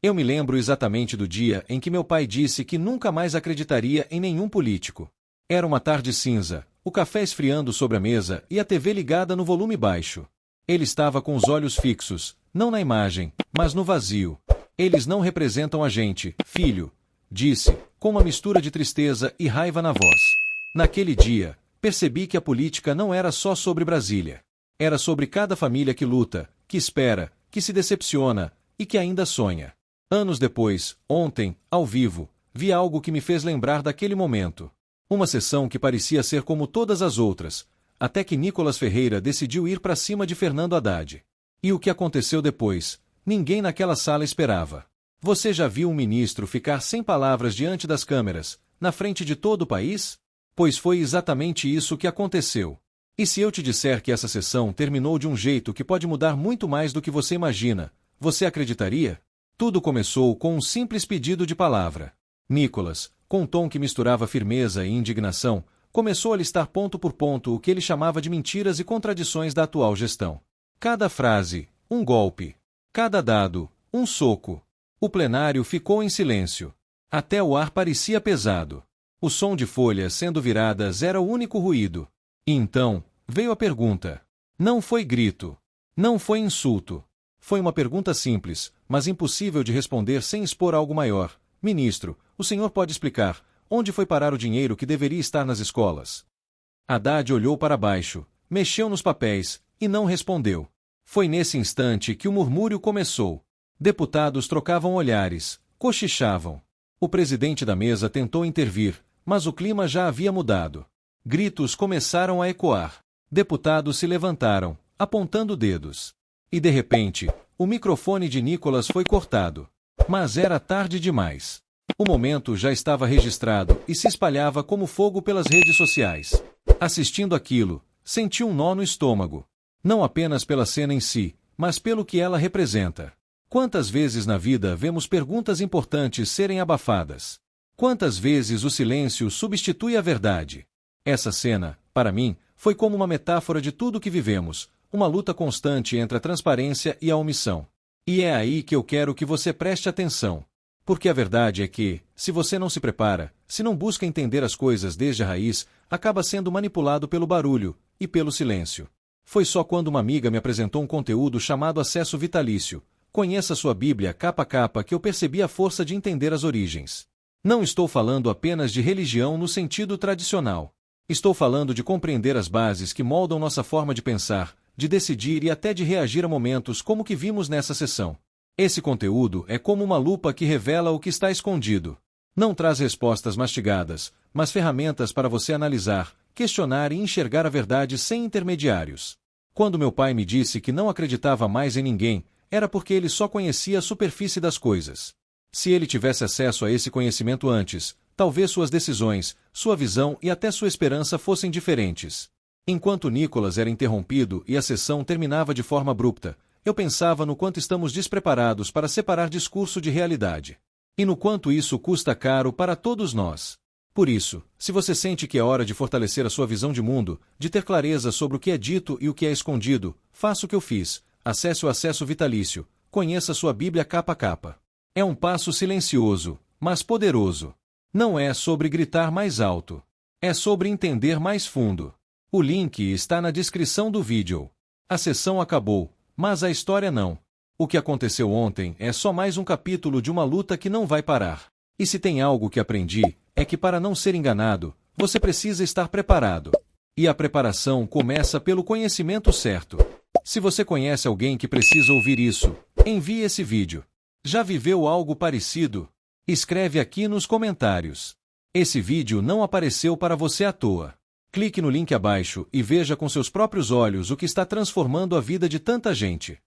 Eu me lembro exatamente do dia em que meu pai disse que nunca mais acreditaria em nenhum político. Era uma tarde cinza, o café esfriando sobre a mesa e a TV ligada no volume baixo. Ele estava com os olhos fixos, não na imagem, mas no vazio. Eles não representam a gente, filho, disse, com uma mistura de tristeza e raiva na voz. Naquele dia, percebi que a política não era só sobre Brasília. Era sobre cada família que luta, que espera, que se decepciona e que ainda sonha. Anos depois, ontem, ao vivo, vi algo que me fez lembrar daquele momento. Uma sessão que parecia ser como todas as outras, até que Nicolas Ferreira decidiu ir para cima de Fernando Haddad. E o que aconteceu depois, ninguém naquela sala esperava. Você já viu um ministro ficar sem palavras diante das câmeras, na frente de todo o país? Pois foi exatamente isso que aconteceu. E se eu te disser que essa sessão terminou de um jeito que pode mudar muito mais do que você imagina, você acreditaria? Tudo começou com um simples pedido de palavra. Nicolas, com um tom que misturava firmeza e indignação, começou a listar ponto por ponto o que ele chamava de mentiras e contradições da atual gestão. Cada frase, um golpe. Cada dado, um soco. O plenário ficou em silêncio. Até o ar parecia pesado. O som de folhas sendo viradas era o único ruído. E então, veio a pergunta. Não foi grito. Não foi insulto. Foi uma pergunta simples, mas impossível de responder sem expor algo maior. Ministro, o senhor pode explicar onde foi parar o dinheiro que deveria estar nas escolas? Haddad olhou para baixo, mexeu nos papéis e não respondeu. Foi nesse instante que o murmúrio começou. Deputados trocavam olhares, cochichavam. O presidente da mesa tentou intervir, mas o clima já havia mudado. Gritos começaram a ecoar. Deputados se levantaram, apontando dedos. E de repente, o microfone de Nicolas foi cortado. Mas era tarde demais. O momento já estava registrado e se espalhava como fogo pelas redes sociais. Assistindo aquilo, senti um nó no estômago. Não apenas pela cena em si, mas pelo que ela representa. Quantas vezes na vida vemos perguntas importantes serem abafadas? Quantas vezes o silêncio substitui a verdade? Essa cena, para mim, foi como uma metáfora de tudo que vivemos, uma luta constante entre a transparência e a omissão. E é aí que eu quero que você preste atenção. Porque a verdade é que, se você não se prepara, se não busca entender as coisas desde a raiz, acaba sendo manipulado pelo barulho e pelo silêncio. Foi só quando uma amiga me apresentou um conteúdo chamado Acesso Vitalício. Conheça sua Bíblia capa a capa que eu percebi a força de entender as origens. Não estou falando apenas de religião no sentido tradicional. Estou falando de compreender as bases que moldam nossa forma de pensar, de decidir e até de reagir a momentos como o que vimos nessa sessão. Esse conteúdo é como uma lupa que revela o que está escondido. Não traz respostas mastigadas, mas ferramentas para você analisar, questionar e enxergar a verdade sem intermediários. Quando meu pai me disse que não acreditava mais em ninguém, era porque ele só conhecia a superfície das coisas. Se ele tivesse acesso a esse conhecimento antes, talvez suas decisões, sua visão e até sua esperança fossem diferentes. Enquanto Nicolas era interrompido e a sessão terminava de forma abrupta, eu pensava no quanto estamos despreparados para separar discurso de realidade. E no quanto isso custa caro para todos nós. Por isso, se você sente que é hora de fortalecer a sua visão de mundo, de ter clareza sobre o que é dito e o que é escondido, faça o que eu fiz. Acesse o Acesso Vitalício. Conheça sua Bíblia capa a capa. É um passo silencioso, mas poderoso. Não é sobre gritar mais alto. É sobre entender mais fundo. O link está na descrição do vídeo. A sessão acabou, mas a história não. O que aconteceu ontem é só mais um capítulo de uma luta que não vai parar. E se tem algo que aprendi, é que para não ser enganado, você precisa estar preparado. E a preparação começa pelo conhecimento certo. Se você conhece alguém que precisa ouvir isso, envie esse vídeo. Já viveu algo parecido? Escreve aqui nos comentários. Esse vídeo não apareceu para você à toa. Clique no link abaixo e veja com seus próprios olhos o que está transformando a vida de tanta gente.